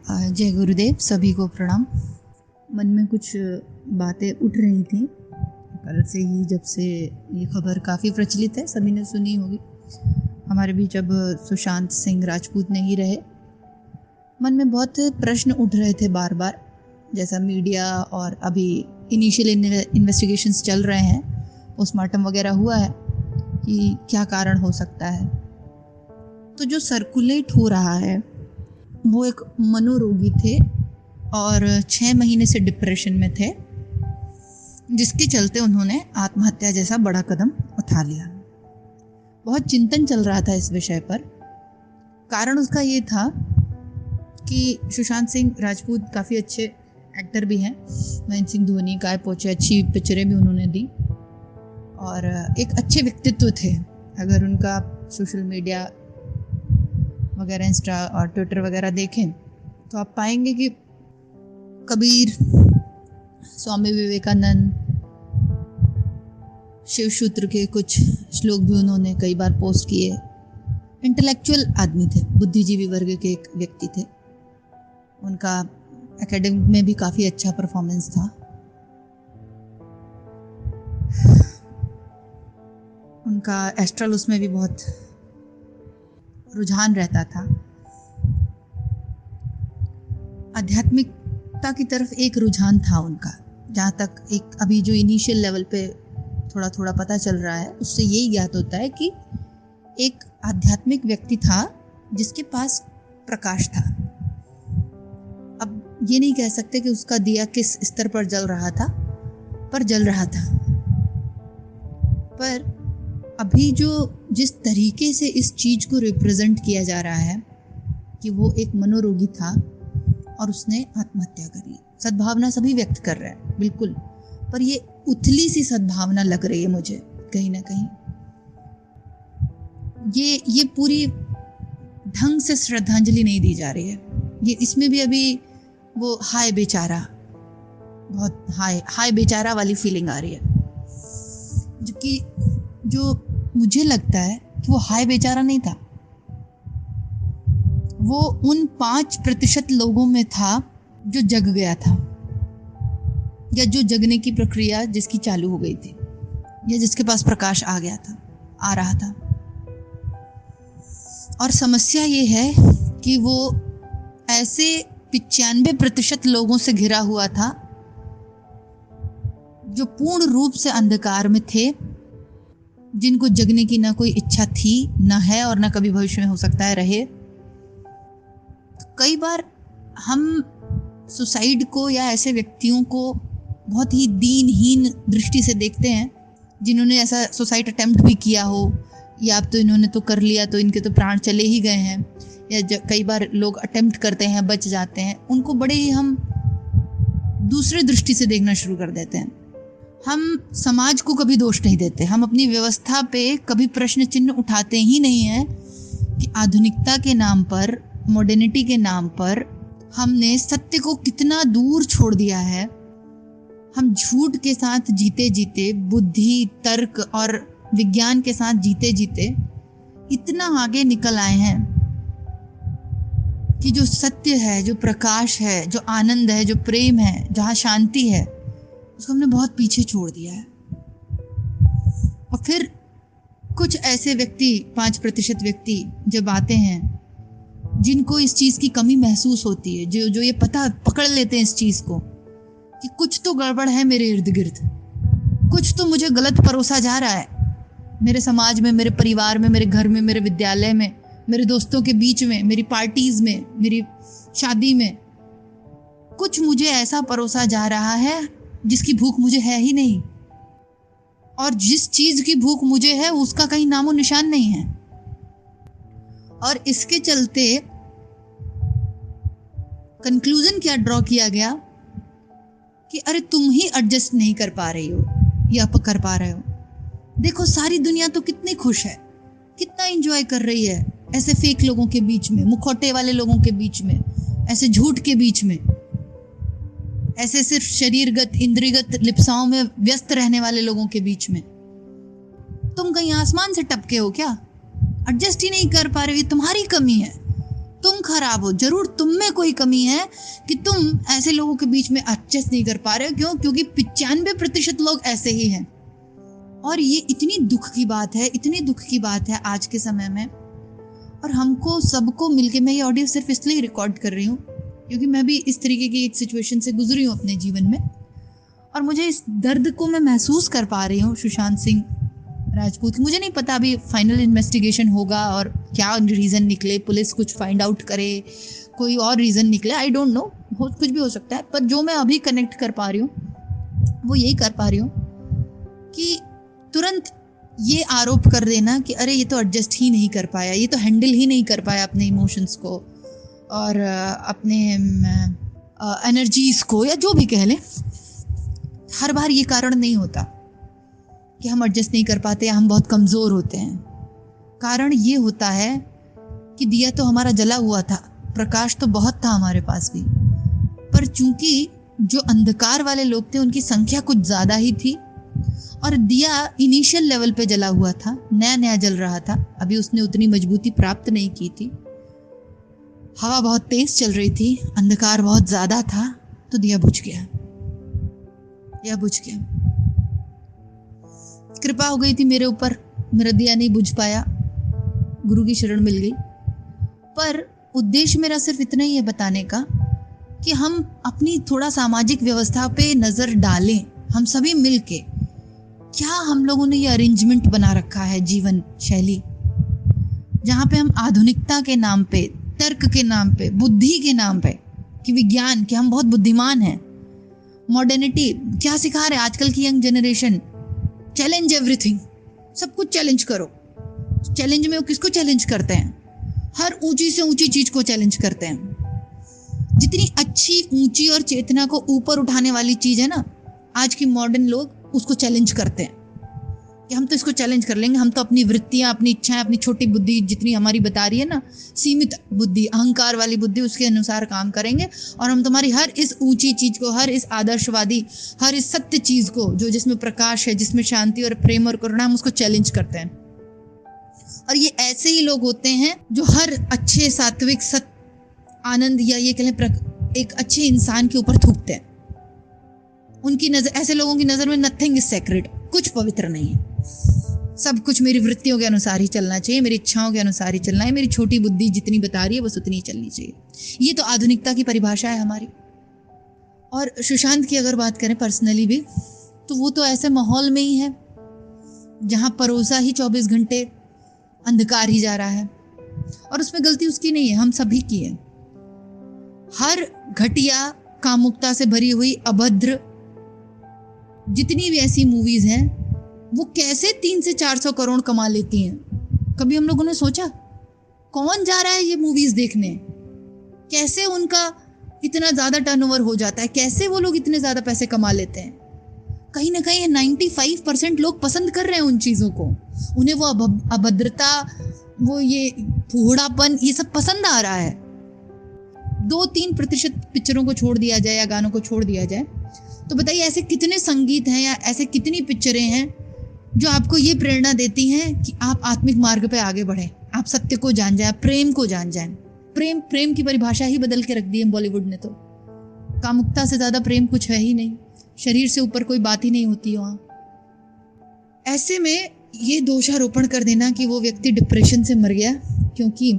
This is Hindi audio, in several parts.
जय गुरुदेव, सभी को प्रणाम। मन में कुछ बातें उठ रही थी कल से ही, जब से ये खबर काफ़ी प्रचलित है, सभी ने सुनी होगी। हमारे बीच अब सुशांत सिंह राजपूत नहीं रहे। मन में बहुत प्रश्न उठ रहे थे बार बार, जैसा मीडिया और अभी इनिशियल इन्वेस्टिगेशंस चल रहे हैं, पोस्टमार्टम वगैरह हुआ है कि क्या कारण हो सकता है। तो जो सर्कुलेट हो रहा है वो एक मनोरोगी थे और 6 महीने से डिप्रेशन में थे, जिसके चलते उन्होंने आत्महत्या जैसा बड़ा कदम उठा लिया। बहुत चिंतन चल रहा था इस विषय पर। कारण उसका ये था कि सुशांत सिंह राजपूत काफ़ी अच्छे एक्टर भी हैं। महेंद्र सिंह धोनी, काय पोचे, अच्छी पिक्चरें भी उन्होंने दी और एक अच्छे व्यक्तित्व थे। अगर उनका सोशल मीडिया वगैरह, इंस्टा और ट्विटर वगैरह देखें तो आप पाएंगे कि कबीर, स्वामी विवेकानंद, शिव सूत्र के कुछ श्लोक भी उन्होंने कई बार पोस्ट किए। इंटेलेक्चुअल आदमी थे, बुद्धिजीवी वर्ग के एक व्यक्ति थे। उनका एकेडमिक में भी काफ़ी अच्छा परफॉर्मेंस था। उनका एस्ट्रल उसमें भी बहुत रुझान रहता था। आध्यात्मिकता की तरफ एक रुझान था उनका, जहाँ तक एक अभी जो इनिशियल लेवल पे थोड़ा थोड़ा पता चल रहा है, उससे यही ज्ञात होता है कि एक आध्यात्मिक व्यक्ति था जिसके पास प्रकाश था। अब ये नहीं कह सकते कि उसका दिया किस स्तर पर जल रहा था, पर जल रहा था। पर अभी जो जिस तरीके से इस चीज़ को रिप्रेजेंट किया जा रहा है कि वो एक मनोरोगी था और उसने आत्महत्या कर ली, सद्भावना सभी व्यक्त कर रहे हैं बिल्कुल, पर ये उथली सी सद्भावना लग रही है मुझे कहीं ना कहीं। ये पूरी ढंग से श्रद्धांजलि नहीं दी जा रही है। ये इसमें भी अभी वो हाय बेचारा, बहुत हाय बेचारा वाली फीलिंग आ रही है, जबकि जो मुझे लगता है कि वो हाय बेचारा नहीं था। वो उन 5% लोगों में था जो जग गया था, या जो जगने की प्रक्रिया जिसकी चालू हो गई थी, या जिसके पास प्रकाश आ गया था, आ रहा था। और समस्या ये है कि वो ऐसे 95% लोगों से घिरा हुआ था जो पूर्ण रूप से अंधकार में थे, जिनको जगने की ना कोई इच्छा थी, ना है, और ना कभी भविष्य में हो सकता है रहे। कई बार हम सुसाइड को या ऐसे व्यक्तियों को बहुत ही दीनहीन दृष्टि से देखते हैं, जिन्होंने ऐसा सुसाइड अटेम्प्ट भी किया हो, या अब तो इन्होंने तो कर लिया तो इनके तो प्राण चले ही गए हैं, या कई बार लोग अटेम्प्ट करते हैं, बच जाते हैं, उनको बड़े ही हम दूसरे दृष्टि से देखना शुरू कर देते हैं। हम समाज को कभी दोष नहीं देते, हम अपनी व्यवस्था पे कभी प्रश्न चिन्ह उठाते ही नहीं हैं कि आधुनिकता के नाम पर, मॉडर्निटी के नाम पर हमने सत्य को कितना दूर छोड़ दिया है। हम झूठ के साथ जीते जीते, बुद्धि, तर्क और विज्ञान के साथ जीते जीते इतना आगे निकल आए हैं कि जो सत्य है, जो प्रकाश है, जो आनंद है, जो प्रेम है, जहाँ शांति है, उसको हमने बहुत पीछे छोड़ दिया है। और फिर कुछ ऐसे व्यक्ति, 5% व्यक्ति जब आते हैं, जिनको इस चीज़ की कमी महसूस होती है, जो ये पकड़ लेते हैं इस चीज़ को कि कुछ तो गड़बड़ है मेरे इर्द गिर्द, कुछ तो मुझे गलत परोसा जा रहा है, मेरे समाज में, मेरे परिवार में, मेरे घर में, मेरे विद्यालय में, मेरे दोस्तों के बीच में, मेरी पार्टीज में, मेरी शादी में, कुछ मुझे ऐसा परोसा जा रहा है जिसकी भूख मुझे है ही नहीं, और जिस चीज की भूख मुझे है उसका कहीं नामो निशान नहीं है। और इसके चलते कंक्लूजन क्या ड्रॉ किया गया कि अरे तुम ही एडजस्ट नहीं कर पा रही हो या कर पा रहे हो। देखो सारी दुनिया तो कितनी खुश है, कितना एंजॉय कर रही है ऐसे फेक लोगों के बीच में, मुखौटे वाले लोगों के बीच में, ऐसे झूठ के बीच में, ऐसे सिर्फ शरीरगत, इंद्रियगत लिप्साओं में व्यस्त रहने वाले लोगों के बीच में। तुम कहीं आसमान से टपके हो क्या? एडजस्ट ही नहीं कर पा रहे हो, ये तुम्हारी कमी है। तुम खराब हो, जरूर तुम में कोई कमी है कि तुम ऐसे लोगों के बीच में एडजस्ट नहीं कर पा रहे हो। क्यों? क्योंकि 95% लोग ऐसे ही हैं। और ये इतनी दुख की बात है, इतनी दुख की बात है आज के समय में। और हमको सबको मिलके, मैं ये ऑडियो सिर्फ इसलिए रिकॉर्ड कर रही हूँ क्योंकि मैं भी इस तरीके की एक सिचुएशन से गुजरी हूँ अपने जीवन में, और मुझे इस दर्द को मैं महसूस कर पा रही हूँ सुशांत सिंह राजपूत। मुझे नहीं पता अभी फाइनल इन्वेस्टिगेशन होगा और क्या रीज़न निकले, पुलिस कुछ फाइंड आउट करे, कोई और रीज़न निकले, आई डोंट नो, कुछ भी हो सकता है। पर जो मैं अभी कनेक्ट कर पा रही हूँ वो यही कर पा रही हूँ कि तुरंत ये आरोप कर देना कि अरे ये तो एडजस्ट ही नहीं कर पाया, ये तो हैंडल ही नहीं कर पाया अपने इमोशंस को और अपने एनर्जीज को, या जो भी कह लें। हर बार ये कारण नहीं होता कि हम एडजस्ट नहीं कर पाते या हम बहुत कमज़ोर होते हैं। कारण ये होता है कि दिया तो हमारा जला हुआ था, प्रकाश तो बहुत था हमारे पास भी, पर चूंकि जो अंधकार वाले लोग थे उनकी संख्या कुछ ज़्यादा ही थी और दिया इनिशियल लेवल पे जला हुआ था, नया नया जल रहा था, अभी उसने उतनी मजबूती प्राप्त नहीं की थी, हवा बहुत तेज चल रही थी, अंधकार बहुत ज़्यादा था, तो दिया बुझ गया, दिया बुझ गया। कृपा हो गई थी मेरे ऊपर, मेरा दिया नहीं बुझ पाया, गुरु की शरण मिल गई। पर उद्देश्य मेरा सिर्फ इतना ही है बताने का कि हम अपनी थोड़ा सामाजिक व्यवस्था पे नज़र डालें, हम सभी मिलके। क्या हम लोगों ने ये अरेंजमेंट बना रखा है जीवन शैली, जहाँ पे हम आधुनिकता के नाम पे, तर्क के नाम पे, बुद्धि के नाम पे, कि विज्ञान, कि हम बहुत बुद्धिमान हैं, मॉडर्निटी क्या सिखा रहे आजकल की यंग जनरेशन, चैलेंज एवरीथिंग, सब कुछ चैलेंज करो। चैलेंज में वो किसको चैलेंज करते हैं? हर ऊंची से ऊंची चीज को चैलेंज करते हैं। जितनी अच्छी, ऊंची और चेतना को ऊपर उठाने वाली चीज है ना, आज की मॉडर्न लोग उसको चैलेंज करते हैं कि हम तो इसको चैलेंज कर लेंगे, हम तो अपनी वृत्तियां, अपनी इच्छाएं, अपनी छोटी बुद्धि जितनी हमारी बता रही है ना, सीमित बुद्धि, अहंकार वाली बुद्धि, उसके अनुसार काम करेंगे और हम तुम्हारी हर इस ऊंची चीज को, हर इस आदर्शवादी, हर इस सत्य चीज को, जो जिसमें प्रकाश है, जिसमें शांति और प्रेम और करुणा, हम उसको चैलेंज करते हैं। और ये ऐसे ही लोग होते हैं जो हर अच्छे, सात्विक, आनंद, या ये कहें एक अच्छे इंसान के ऊपर थूकते हैं। उनकी नजर, ऐसे लोगों की नजर में नथिंग इज सेक्रेड, कुछ पवित्र नहीं है, सब कुछ मेरी वृत्तियों के अनुसार ही चलना चाहिए, मेरी इच्छाओं के अनुसार ही चलना है, मेरी छोटी बुद्धि जितनी बता रही है बस उतनी ही चलनी चाहिए। ये तो आधुनिकता की परिभाषा है हमारी। और सुशांत की अगर बात करें पर्सनली भी, तो वो तो ऐसे माहौल में ही है जहाँ परोसा ही 24 घंटे अंधकार ही जा रहा है, और उसमें गलती उसकी नहीं है, हम सभी की है। हर घटिया, कामुकता से भरी हुई, अभद्र जितनी भी ऐसी मूवीज हैं, वो कैसे 300 से 400 करोड़ कमा लेती हैं? कभी हम लोगों ने सोचा? कौन जा रहा है ये मूवीज देखने? कैसे उनका इतना ज्यादा टर्नओवर हो जाता है? कैसे वो लोग इतने ज्यादा पैसे कमा लेते हैं? कहीं ना कहीं 95% लोग पसंद कर रहे हैं उन चीजों को, उन्हें वो अभद्रता, वो ये फूहड़ापन, ये सब पसंद आ रहा है। 2-3% पिक्चरों को छोड़ दिया जाए या गानों को छोड़ दिया जाए, तो बताइए ऐसे कितने संगीत हैं या ऐसे कितनी पिक्चरें हैं जो आपको ये प्रेरणा देती हैं कि आप आत्मिक मार्ग पे आगे बढ़ें, आप सत्य को जान जाएं, प्रेम को जान जाएं। प्रेम की परिभाषा ही बदल के रख दी है बॉलीवुड ने तो। कामुकता से ज़्यादा प्रेम कुछ है ही नहीं, शरीर से ऊपर कोई बात ही नहीं होती वहाँ। ऐसे में ये दोषारोपण कर देना कि वो व्यक्ति डिप्रेशन से मर गया, क्योंकि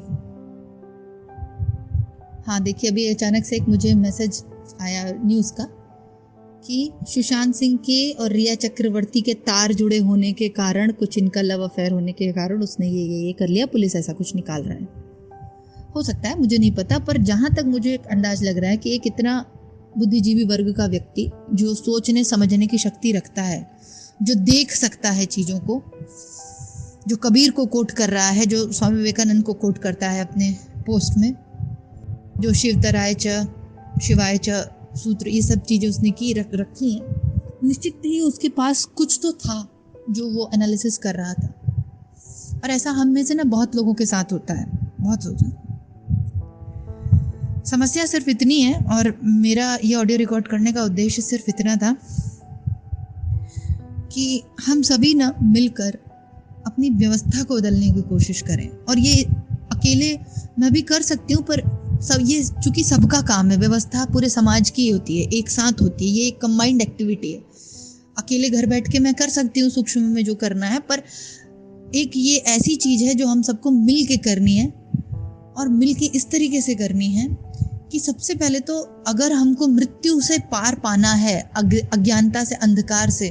हाँ देखिए, अभी अचानक से एक मुझे मैसेज आया न्यूज़ का कि सुशांत सिंह के और रिया चक्रवर्ती के तार जुड़े होने के कारण, कुछ इनका लव अफेयर होने के कारण उसने ये कर लिया, पुलिस ऐसा कुछ निकाल रहा है। हो सकता है, मुझे नहीं पता, पर जहाँ तक मुझे अंदाज लग रहा है कि एक इतना बुद्धिजीवी वर्ग का व्यक्ति जो सोचने समझने की शक्ति रखता है, जो देख सकता है चीज़ों को, जो कबीर को कोट कर रहा है, जो स्वामी विवेकानंद को कोट करता है अपने पोस्ट में, जो शिवतराय च शिवाय च सूत्र, ये सब चीज़ें उसने की रखी हैं, निश्चित ही उसके पास कुछ तो था जो वो एनालिसिस कर रहा था। और ऐसा हम में से ना बहुत लोगों के साथ होता है, बहुत होता है। समस्या सिर्फ इतनी है, और मेरा ये ऑडियो रिकॉर्ड करने का उद्देश्य सिर्फ इतना था कि हम सभी ना मिलकर अपनी व्यवस्था को बदलने की कोशिश करें। और ये अकेले मैं भी कर सकती हूँ, पर सब ये चूंकि सबका काम है, व्यवस्था पूरे समाज की होती है, एक साथ होती है, ये एक कंबाइंड एक्टिविटी है। अकेले घर बैठ के मैं कर सकती हूँ सूक्ष्म में जो करना है, पर एक ये ऐसी चीज़ है जो हम सबको मिल के करनी है, और मिल के इस तरीके से करनी है कि सबसे पहले तो अगर हमको मृत्यु से पार पाना है, अज्ञानता से, अंधकार से,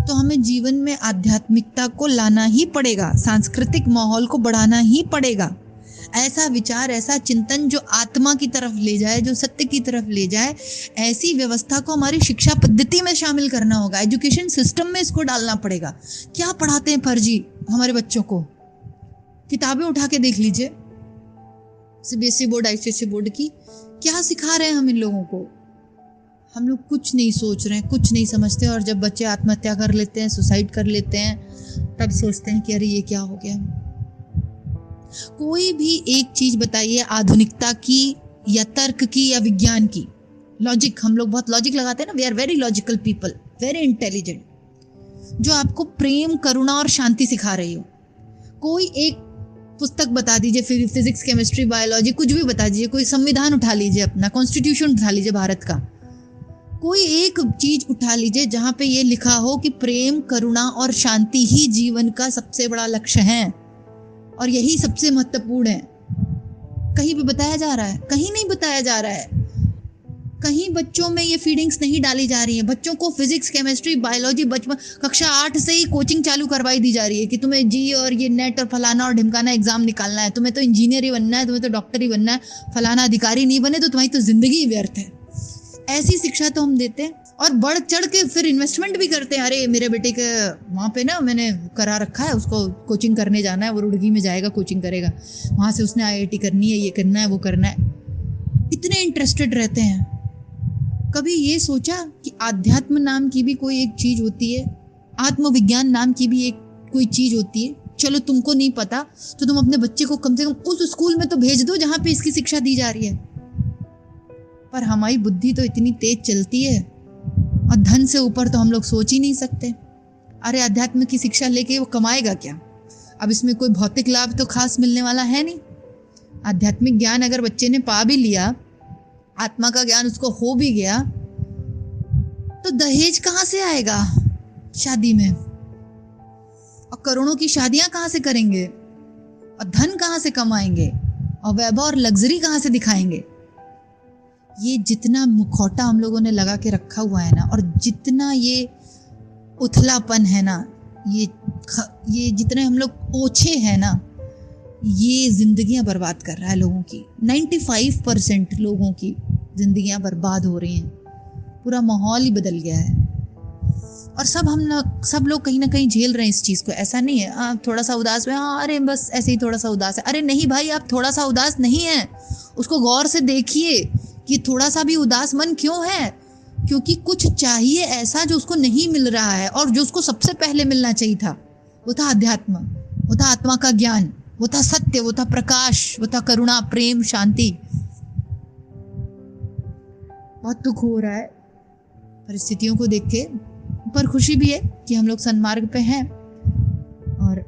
तो हमें जीवन में आध्यात्मिकता को लाना ही पड़ेगा, सांस्कृतिक माहौल को बढ़ाना ही पड़ेगा। ऐसा विचार, ऐसा चिंतन जो आत्मा की तरफ ले जाए, जो सत्य की तरफ ले जाए, ऐसी व्यवस्था को हमारी शिक्षा पद्धति में शामिल करना होगा, एजुकेशन सिस्टम में इसको डालना पड़ेगा। क्या पढ़ाते हैं फर्जी हमारे बच्चों को? किताबें उठा के देख लीजिए, सीबीएसई बोर्ड, आईसीएसई बोर्ड की, क्या सिखा रहे हैं हम इन लोगों को? हम लोग कुछ नहीं सोच रहे हैं, कुछ नहीं समझते, और जब बच्चे आत्महत्या कर लेते हैं, सुसाइड कर लेते हैं, तब सोचते हैं कि अरे ये क्या हो गया। कोई भी एक चीज बताइए, आधुनिकता की या तर्क की या विज्ञान की, लॉजिक, हम लोग बहुत लॉजिक लगाते हैं ना, we are very logical people, very intelligent, जो आपको प्रेम, करुणा और शांति सिखा रही हो। कोई एक पुस्तक बता दीजिए, फिजिक्स, केमिस्ट्री, बायोलॉजी, कुछ भी बता दीजिए, कोई संविधान उठा लीजिए, अपना कॉन्स्टिट्यूशन उठा लीजिए भारत का, कोई एक चीज उठा लीजिए जहां पे ये लिखा हो कि प्रेम, करुणा और शांति ही जीवन का सबसे बड़ा लक्ष्य है और यही सबसे महत्वपूर्ण है। कहीं भी बताया जा रहा है? कहीं नहीं बताया जा रहा है। कहीं बच्चों में ये फीडिंग्स नहीं डाली जा रही है। बच्चों को फिजिक्स, केमिस्ट्री, बायोलॉजी बचपन कक्षा 8 से ही कोचिंग चालू करवाई दी जा रही है कि तुम्हें जी और ये नेट और फलाना और ढिमकाना एग्जाम निकालना है, तुम्हें तो इंजीनियर ही बनना है, तुम्हें तो डॉक्टर ही बनना है, फलाना अधिकारी नहीं बने तो तुम्हारी तो जिंदगी व्यर्थ है। ऐसी शिक्षा तो हम देते हैं, और बढ़ चढ़ के फिर इन्वेस्टमेंट भी करते हैं। अरे मेरे बेटे के वहाँ पे ना मैंने करा रखा है, उसको कोचिंग करने जाना है, वो रुड़की में जाएगा, कोचिंग करेगा, वहाँ से उसने IIT करनी है, ये करना है, वो करना है। इतने इंटरेस्टेड रहते हैं। कभी ये सोचा कि आध्यात्म नाम की भी कोई एक चीज होती है, आत्मविज्ञान नाम की भी एक कोई चीज होती है? चलो तुमको नहीं पता तो तुम अपने बच्चे को कम से कम उस स्कूल में तो भेज दो जहाँ पे इसकी शिक्षा दी जा रही है। पर हमारी बुद्धि तो इतनी तेज चलती है, और धन से ऊपर तो हम लोग सोच ही नहीं सकते। अरे अध्यात्म की शिक्षा लेके वो कमाएगा क्या? अब इसमें कोई भौतिक लाभ तो खास मिलने वाला है नहीं। आध्यात्मिक ज्ञान अगर बच्चे ने पा भी लिया, आत्मा का ज्ञान उसको हो भी गया, तो दहेज कहाँ से आएगा शादी में? और करोड़ों की शादियां कहाँ से करेंगे? और धन कहाँ से कमाएंगे? और वैभव और लग्जरी कहाँ से दिखाएंगे? ये जितना मुखौटा हम लोगों ने लगा के रखा हुआ है ना, और जितना ये उथलापन है ना, ये जितने हम लोग ओछे हैं ना, ये जिंदगियां बर्बाद कर रहा है लोगों की। 95% लोगों की जिंदगियां बर्बाद हो रही हैं। पूरा माहौल ही बदल गया है, और सब लोग कहीं ना कहीं झेल रहे हैं इस चीज़ को। ऐसा नहीं है थोड़ा सा उदास है, हाँ अरे बस ऐसे ही थोड़ा सा उदास है। अरे नहीं भाई, आप थोड़ा सा उदास नहीं है, उसको गौर से देखिए कि थोड़ा सा भी उदास मन क्यों है। क्योंकि कुछ चाहिए ऐसा जो उसको नहीं मिल रहा है, और जो उसको सबसे पहले मिलना चाहिए था, वो था अध्यात्म, वो था आत्मा का ज्ञान, वो था सत्य, वो था प्रकाश, वो था करुणा, प्रेम, शांति। बहुत दुख हो रहा है परिस्थितियों को देख के, पर खुशी भी है कि हम लोग सन्मार्ग पे हैं और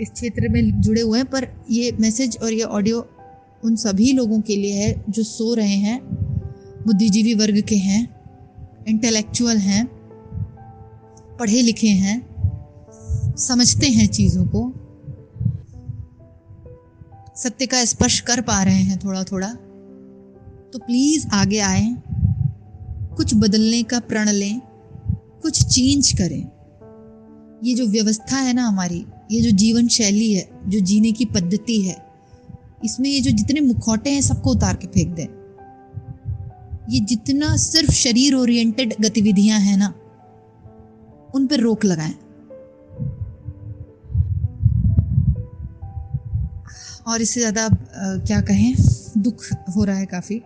इस क्षेत्र में जुड़े हुए हैं। पर ये मैसेज और ये ऑडियो उन सभी लोगों के लिए है जो सो रहे हैं, बुद्धिजीवी वर्ग के हैं, इंटेलेक्चुअल हैं, पढ़े लिखे हैं, समझते हैं चीज़ों को, सत्य का स्पर्श कर पा रहे हैं थोड़ा थोड़ा। तो प्लीज़ आगे आए, कुछ बदलने का प्रण लें, कुछ चेंज करें। ये जो व्यवस्था है ना हमारी, ये जो जीवन शैली है, जो जीने की पद्धति है, इसमें ये जो जितने मुखौटे हैं सबको उतार के फेंक दें। ये जितना सिर्फ शरीर ओरिएंटेड गतिविधियां हैं ना, उन पर रोक लगाएं। और इससे ज़्यादा क्या कहें, दुख हो रहा है काफ़ी।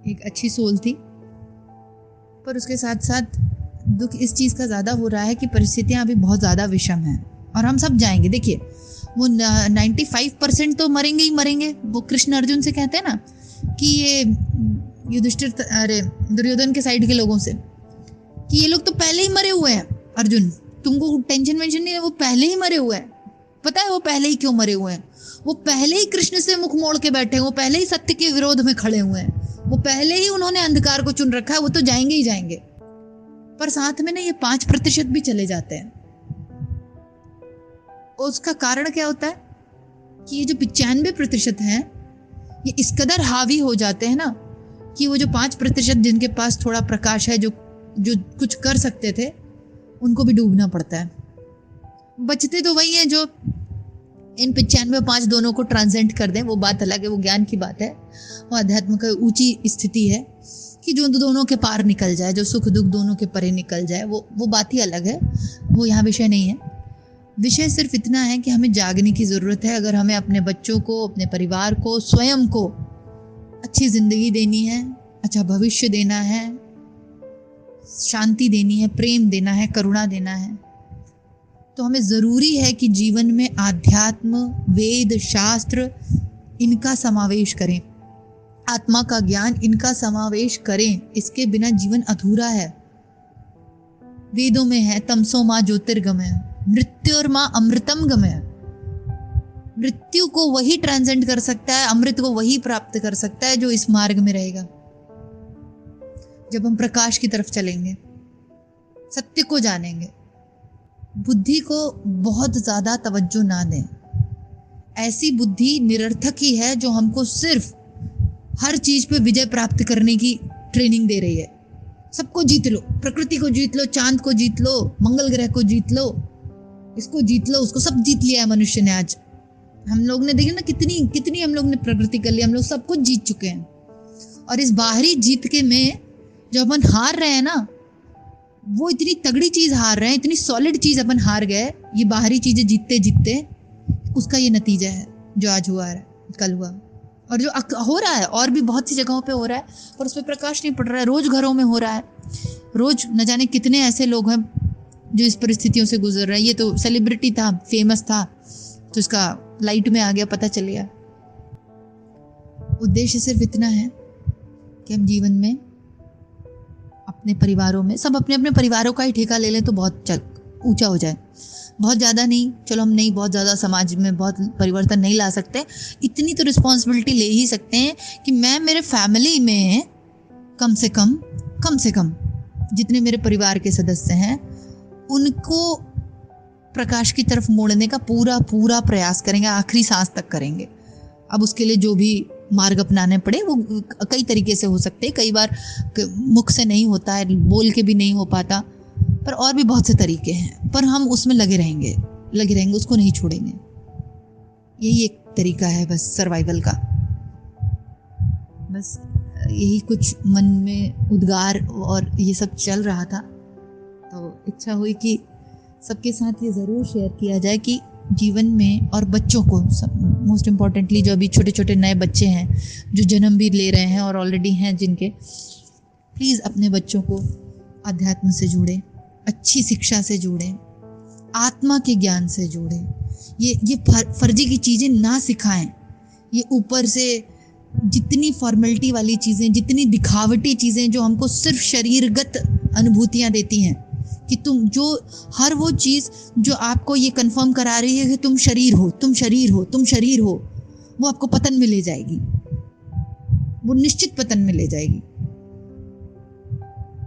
एक अच्छी सोल थी, पर उसके साथ साथ दुख इस चीज़ का ज़्यादा हो रहा है कि परिस्थितियाँ अभी बहुत ज़्यादा विषम हैं और हम सब जाएंगे। देखिए वो 95% तो मरेंगे ही मरेंगे। वो कृष्ण अर्जुन से कहते हैं ना कि ये युधिष्ठिर, अरे दुर्योधन के साइड के लोगों से, कि ये लोग तो पहले ही मरे हुए हैं। अर्जुन तुमको टेंशन वेंशन नहीं है, वो पहले ही मरे हुए हैं। पता है वो पहले ही क्यों मरे हुए हैं? वो पहले ही कृष्ण से मुख मोड़ के बैठे हैं, वो पहले ही सत्य के विरोध में खड़े हुए हैं, वो पहले ही उन्होंने अंधकार को चुन रखा है, वो तो जाएंगे ही जाएंगे। पर साथ में ना ये 5% भी चले जाते हैं। उसका कारण क्या होता है कि ये जो 95% है ये इस कदर हावी हो जाते हैं ना कि वो जो 5% जिनके पास थोड़ा प्रकाश है, जो कुछ कर सकते थे, उनको भी डूबना पड़ता है। बचते तो वही हैं जो इन 95 5 दोनों को ट्रांसेंड कर दें, वो बात अलग है, वो ज्ञान की बात है, वो अध्यात्म का ऊंची स्थिति है कि जो दोनों के पार निकल जाए, जो सुख दुख दोनों के परे निकल जाए, वो बात ही अलग है, वो यहाँ विषय नहीं है। विषय सिर्फ इतना है कि हमें जागने की ज़रूरत है। अगर हमें अपने बच्चों को, अपने परिवार को, स्वयं को अच्छी ज़िंदगी देनी है, अच्छा भविष्य देना है, शांति देनी है, प्रेम देना है, करुणा देना है, तो हमें ज़रूरी है कि जीवन में आध्यात्म, वेद, शास्त्र इनका समावेश करें, आत्मा का ज्ञान इनका समावेश करें। इसके बिना जीवन अधूरा है। वेदों में है तमसो माँ ज्योतिर्गमय, मृत्युर्मा अमृतम गमय। मृत्यु को वही ट्रांसेंड कर सकता है, अमृत को वही प्राप्त कर सकता है जो इस मार्ग में रहेगा। जब हम प्रकाश की तरफ चलेंगे, सत्य को जानेंगे, बुद्धि को बहुत ज्यादा तवज्जो ना दें। ऐसी बुद्धि निरर्थक ही है जो हमको सिर्फ हर चीज पे विजय प्राप्त करने की ट्रेनिंग दे रही है। सबको जीत लो, प्रकृति को जीत लो, चांद को जीत लो, मंगल ग्रह को जीत लो, इसको जीत लो, उसको, सब जीत लिया है मनुष्य ने। आज हम लोग ने देखिए ना कितनी हम लोग ने प्रकृति कर ली, हम लोग सब कुछ जीत चुके हैं। और इस बाहरी जीत के में जो अपन हार रहे हैं ना, वो इतनी तगड़ी चीज हार रहे हैं, इतनी सॉलिड चीज अपन हार गए, ये बाहरी चीजें जीतते जीतते, उसका ये नतीजा है जो आज हुआ है, कल हुआ, और जो हो रहा है और भी बहुत सी जगहों पे हो रहा है, और उस पर प्रकाश नहीं पड़ रहा है। रोज घरों में हो रहा है, रोज न जाने कितने ऐसे लोग हैं जो इस परिस्थितियों से गुजर रहे हैं। ये तो सेलिब्रिटी था, फेमस था, तो इसका लाइट में आ गया, पता चल गया। उद्देश्य सिर्फ इतना है कि हम जीवन में अपने परिवारों में, सब अपने अपने परिवारों का ही ठेका ले लें तो बहुत ऊंचा हो जाए। बहुत ज़्यादा नहीं, चलो हम नहीं बहुत ज़्यादा समाज में बहुत परिवर्तन नहीं ला सकते, इतनी तो रिस्पॉन्सिबिलिटी ले ही सकते हैं कि मैं मेरे फैमिली में कम से कम जितने मेरे परिवार के सदस्य हैं उनको प्रकाश की तरफ मोड़ने का पूरा प्रयास करेंगे, आखिरी सांस तक करेंगे। अब उसके लिए जो भी मार्ग अपनाने पड़े, वो कई तरीके से हो सकते हैं। कई बार मुख से नहीं होता है, बोल के भी नहीं हो पाता, पर और भी बहुत से तरीके हैं, पर हम उसमें लगे रहेंगे, उसको नहीं छोड़ेंगे। यही एक तरीका है बस सर्वाइवल का। बस यही कुछ मन में उद्गार और ये सब चल रहा था, तो इच्छा हुई कि सबके साथ ये ज़रूर शेयर किया जाए कि जीवन में, और बच्चों को मोस्ट इम्पॉर्टेंटली, जो अभी छोटे छोटे नए बच्चे हैं जो जन्म भी ले रहे हैं और ऑलरेडी हैं जिनके, प्लीज़ अपने बच्चों को अध्यात्म से जोड़ें, अच्छी शिक्षा से जोड़ें, आत्मा के ज्ञान से जोड़ें। ये फर्जी की चीज़ें ना सिखाएं। ये ऊपर से जितनी फॉर्मेलिटी वाली चीज़ें, जितनी दिखावटी चीज़ें जो हमको सिर्फ शरीरगत अनुभूतियाँ देती हैं, कि तुम जो हर वो चीज़ जो आपको ये कंफर्म करा रही है कि तुम शरीर हो, वो आपको पतन में ले जाएगी, वो निश्चित पतन में ले जाएगी।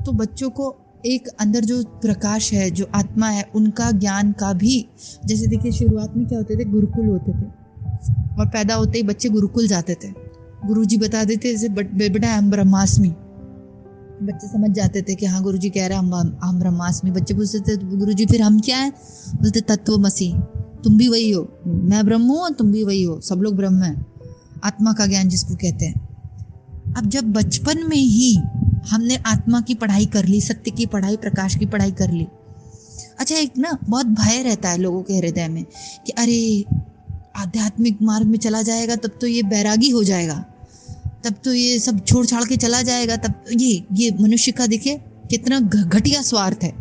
तो बच्चों को एक अंदर जो प्रकाश है, जो आत्मा है, उनका ज्ञान का भी, जैसे देखिए शुरुआत में क्या होते थे, गुरुकुल होते थे, और पैदा होते ही बच्चे गुरुकुल जाते थे। गुरुजी बता देते जैसे बेटा हम ब्रह्मास्मि, बच्चे समझ जाते थे कि हाँ गुरुजी कह रहे हैं हम ब्रह्मास्मि। बच्चे पूछते थे गुरुजी फिर हम क्या हैं? बोलते तत्वमसि, तुम भी वही हो, मैं ब्रह्म हूँ और तुम भी वही हो, सब लोग ब्रह्म हैं। आत्मा का ज्ञान जिसको कहते हैं। अब जब बचपन में ही हमने आत्मा की पढ़ाई कर ली, सत्य की पढ़ाई, प्रकाश की पढ़ाई कर ली, अच्छा एक ना बहुत भय रहता है लोगों के हृदय में कि अरे आध्यात्मिक मार्ग में चला जाएगा तब तो ये बैरागी हो जाएगा, तब तो ये सब छोड़ छाड़ के चला जाएगा, तब ये मनुष्य का देखिए कितना घटिया स्वार्थ है,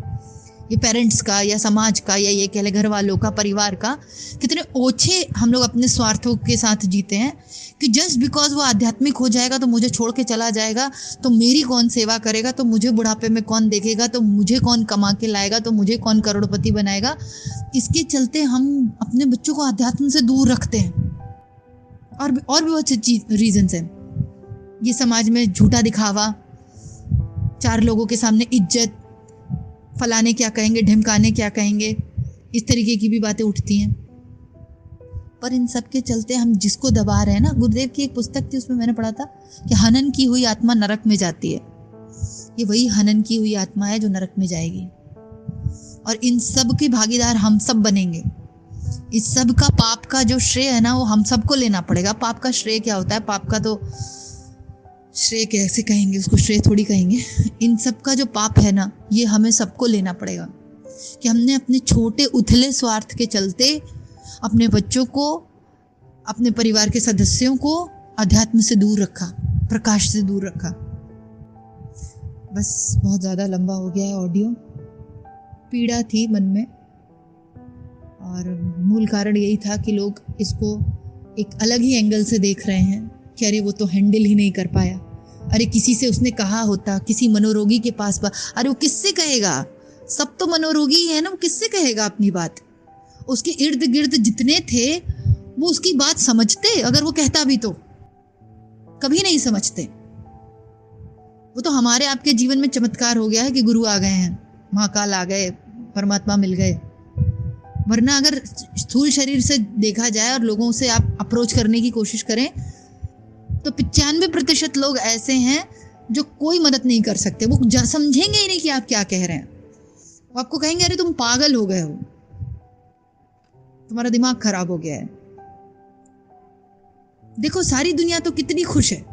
ये पेरेंट्स का या समाज का या ये कह ले घर वालों का, परिवार का, कितने ओछे हम लोग अपने स्वार्थों के साथ जीते हैं कि जस्ट बिकॉज वो आध्यात्मिक हो जाएगा तो मुझे छोड़ के चला जाएगा, तो मेरी कौन सेवा करेगा, तो मुझे बुढ़ापे में कौन देखेगा, तो मुझे कौन कमा के लाएगा, तो मुझे कौन करोड़पति बनाएगा। इसके चलते हम अपने बच्चों को आध्यात्म से दूर रखते हैं। और भी बहुत से रीजंस हैं। ये समाज में झूठा दिखावा, 4 लोगों के सामने इज्जत, फलाने क्या कहेंगे, ढिमकाने क्या कहेंगे, इस तरीके की भी बातें उठती हैं। पर इन सब के चलते हम जिसको दबा रहे हैं ना, गुरुदेव की एक पुस्तक थी, उसमें मैंने पढ़ा था कि हनन की हुई आत्मा नरक में जाती है। ये वही हनन की हुई आत्मा है जो नरक में जाएगी, और इन सब के भागीदार हम सब बनेंगे। इस सब का पाप का जो श्रेय है ना, वो हम सबको लेना पड़ेगा। पाप का श्रेय क्या होता है? पाप का तो श्रेय कैसे कहेंगे, उसको श्रेय थोड़ी कहेंगे। इन सब का जो पाप है ना, ये हमें सबको लेना पड़ेगा कि हमने अपने छोटे उथले स्वार्थ के चलते अपने बच्चों को, अपने परिवार के सदस्यों को अध्यात्म से दूर रखा, प्रकाश से दूर रखा। बस बहुत ज़्यादा लंबा हो गया है ऑडियो। पीड़ा थी मन में, और मूल कारण यही था कि लोग इसको एक अलग ही एंगल से देख रहे हैं कि अरे वो तो हैंडल ही नहीं कर पाया, अरे किसी से उसने कहा होता, किसी मनोरोगी के पास अरे वो किससे कहेगा? सब तो मनोरोगी है ना, वो किससे कहेगा अपनी बात? उसके इर्द गिर्द जितने थे वो उसकी बात समझते? अगर वो कहता भी तो कभी नहीं समझते। वो तो हमारे आपके जीवन में चमत्कार हो गया है कि गुरु आ गए हैं, महाकाल आ गए, परमात्मा मिल गए। वरना अगर स्थूल शरीर से देखा जाए और लोगों से आप अप्रोच करने की कोशिश करें तो 95% लोग ऐसे हैं जो कोई मदद नहीं कर सकते। वो समझेंगे ही नहीं कि आप क्या कह रहे हैं। वो आपको कहेंगे अरे तुम पागल हो गए हो, तुम्हारा दिमाग खराब हो गया है। देखो सारी दुनिया तो कितनी खुश है।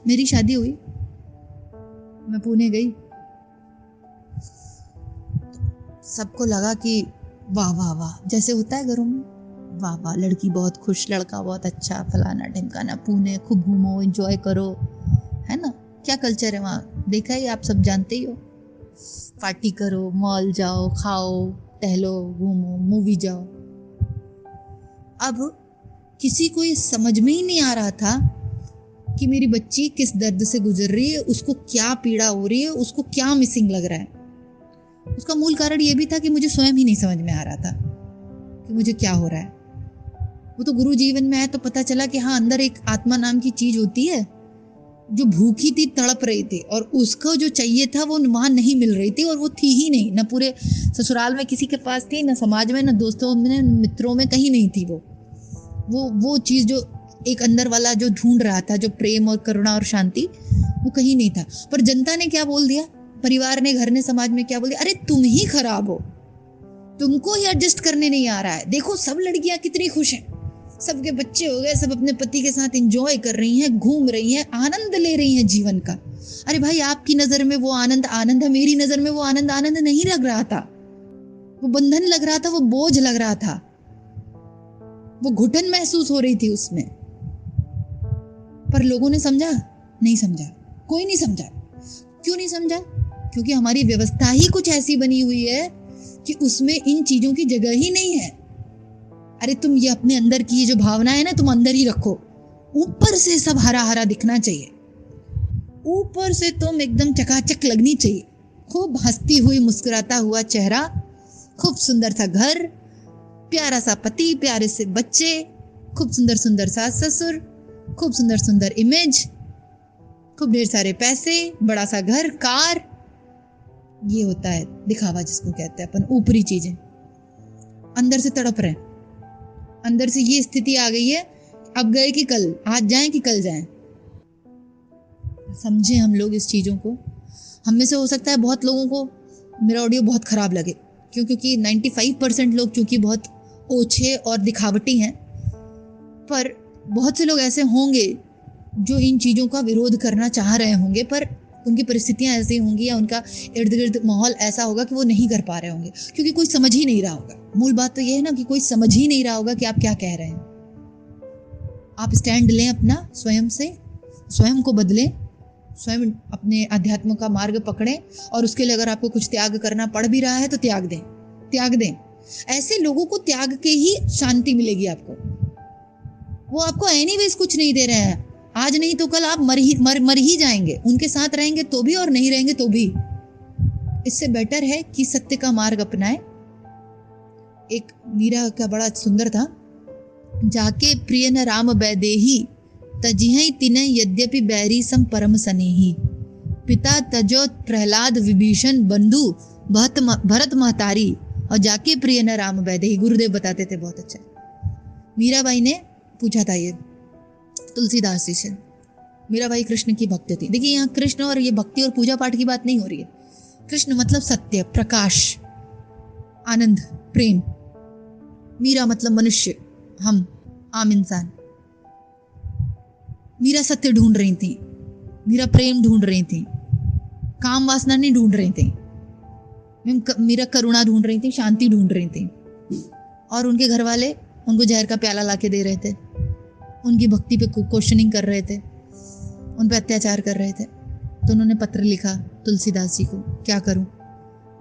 मेरी शादी हुई, मैं पुणे गई, सबको लगा कि वाह वाह वाह, जैसे होता है घरों में, वाह वाह लड़की बहुत खुश, लड़का बहुत अच्छा, फलाना ढिमकाना, पुणे खूब घूमो, एंजॉय करो, है ना? क्या कल्चर है वहाँ, देखा ही, आप सब जानते ही हो। पार्टी करो, मॉल जाओ, खाओ, टहलो, घूमो, मूवी जाओ। अब किसी को ये समझ में ही नहीं आ रहा था कि मेरी बच्ची किस दर्द से गुजर रही है, उसको क्या पीड़ा हो रही है, उसको क्या मिसिंग लग रहा है। उसका मूल कारण ये भी था कि मुझे स्वयं ही नहीं समझ में आ रहा था कि मुझे क्या हो रहा है। वो तो गुरु जीवन में आए तो पता चला कि हाँ, अंदर एक आत्मा नाम की चीज होती है जो भूखी थी, तड़प रही थी, और उसको जो चाहिए था वो वहां नहीं मिल रही थी, और वो थी ही नहीं, न पूरे ससुराल में किसी के पास थी, न समाज में, न दोस्तों में, न मित्रों में, कहीं नहीं थी। वो चीज जो एक अंदर वाला जो ढूंढ रहा था, जो प्रेम और करुणा और शांति, वो कहीं नहीं था। पर जनता ने क्या बोल दिया, परिवार ने, घर ने, समाज में क्या बोल दिया, अरे तुम ही खराब हो, तुमको ही एडजस्ट करने नहीं आ रहा है। देखो सब लड़कियां कितनी खुश हैं, सबके बच्चे हो गए, सब अपने पति के साथ एंजॉय कर रही हैं, घूम रही हैं, आनंद ले रही हैं जीवन का। अरे भाई, आपकी नजर में वो आनंद आनंद है, मेरी नजर में वो आनंद आनंद नहीं लग रहा था। वो बंधन लग रहा था, वो बोझ लग रहा था, वो घुटन महसूस हो रही थी उसमें। पर लोगों ने समझा? नहीं समझा, कोई नहीं समझा। क्यों नहीं समझा? क्योंकि हमारी व्यवस्था ही कुछ ऐसी बनी हुई है कि उसमें इन चीजों की जगह ही नहीं है। अरे तुम ये अपने अंदर की ये जो भावना है ना, तुम अंदर ही रखो। ऊपर से सब हरा हरा दिखना चाहिए, ऊपर से तुम एकदम चकाचक लगनी चाहिए, खूब हंसती हुई, मुस्कुराता हुआ चेहरा, खूब सुंदर सा घर, प्यारा सा पति, प्यारे से बच्चे, खूब सुंदर सुंदर सास ससुर, खूब सुंदर सुंदर इमेज, खूब ढेर सारे पैसे, बड़ा सा घर, कार। ये होता है दिखावा, जिसको कहते हैं अपन ऊपरी चीजें। अंदर से तड़प रहे, अंदर से ये स्थिति आ गई है, अब गए कि कल, आज जाएं कि कल जाएं। समझे हम लोग इस चीजों को। हम में से हो सकता है बहुत लोगों को मेरा ऑडियो बहुत खराब लगे, क्योंकि 95% लोग चूंकि बहुत ओछे और दिखावटी हैं, पर बहुत से लोग ऐसे होंगे जो इन चीज़ों का विरोध करना चाह रहे होंगे, पर उनकी परिस्थितियां ऐसी होंगी या उनका इर्द गिर्द माहौल ऐसा होगा कि वो नहीं कर पा रहे होंगे, क्योंकि कोई समझ ही नहीं रहा होगा। मूल बात तो ये है ना कि कोई समझ ही नहीं रहा होगा कि आप क्या कह रहे हैं। आप स्टैंड लें अपना स्वयं से, स्वयं को बदलें, स्वयं अपने अध्यात्म का मार्ग पकड़ें, और उसके लिए अगर आपको कुछ त्याग करना पड़ भी रहा है तो त्याग दें, त्याग दें। ऐसे लोगों को त्याग के ही शांति मिलेगी आपको। वो आपको एनीवेज कुछ नहीं दे रहे हैं, आज नहीं तो कल आप मर ही जाएंगे। उनके साथ रहेंगे तो भी और नहीं रहेंगे तो भी। इससे बेटर है कि सत्य का मार्ग अपनाएं। एक मीरा का बड़ा सुंदर था, जाके प्रिय न राम बैदेही तजिहै तिनै यद्यपि बैरी सम परम सनेही। पिता तजो प्रहलाद विभीषण बंधु भरत महतारी और जाके प्रिय न राम बैदेही। गुरुदेव बताते थे, बहुत अच्छा। मीराबाई ने पूछा था ये तुलसीदास जी से। मीराबाई कृष्ण की भक्त थी। देखिए यहाँ कृष्ण और ये भक्ति और पूजा पाठ की बात नहीं हो रही है। कृष्ण मतलब सत्य, प्रकाश, आनंद, प्रेम। मीरा मतलब मनुष्य, हम आम इंसान। मीरा सत्य ढूंढ रही थी, मीरा प्रेम ढूंढ रही थी, काम वासना नहीं ढूंढ रही थी। मीरा करुणा ढूंढ रही थी, शांति ढूंढ रही थी। और उनके घर वाले उनको जहर का प्याला लाके दे रहे थे, उनकी भक्ति पे क्वेश्चनिंग कर रहे थे, उन पे अत्याचार कर रहे थे। तो उन्होंने पत्र लिखा तुलसीदास जी को, क्या करूं,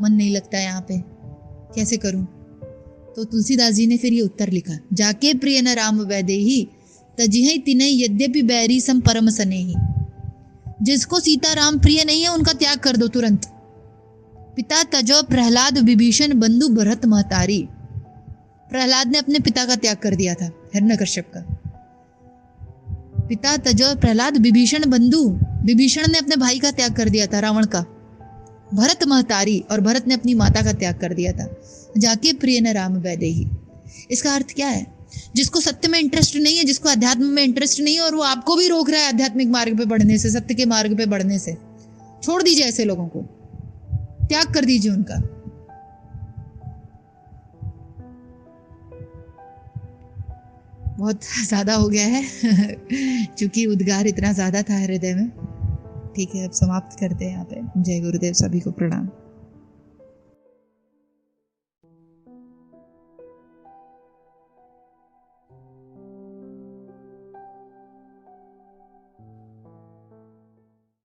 मन नहीं लगता यहाँ पे, कैसे करूं। तो तुलसीदास जी ने फिर ये उत्तर लिखा, जाके प्रिय न राम वैदेही तजिहै तिनै यद्यपि बैरी सम परम सनेही। जिसको सीता राम प्रिय नहीं है उनका त्याग कर दो तुरंत। पिता तजो प्रहलाद विभीषण बंधु भरत महतारी। प्रहलाद ने अपने पिता का त्याग कर दिया था, हिरण्यकश्यप का। पिता तजो प्रहलाद विभीषण बंधु, विभीषण ने अपने भाई का त्याग कर दिया था, रावण का। भरत महतारी, और भरत ने अपनी माता का त्याग कर दिया था। जाके प्रिय न राम वैदेही। इसका अर्थ क्या है? जिसको सत्य में इंटरेस्ट नहीं है, जिसको अध्यात्म में इंटरेस्ट नहीं है, और वो आपको भी रोक रहा है आध्यात्मिक मार्ग पे बढ़ने से, सत्य के मार्ग पे बढ़ने से, छोड़ दीजिए ऐसे लोगों को, त्याग कर दीजिए उनका। बहुत ज्यादा हो गया है क्योंकि उद्गार इतना ज्यादा था हृदय में। ठीक है, अब समाप्त करते हैं यहाँ पे। जय गुरुदेव, सभी को प्रणाम।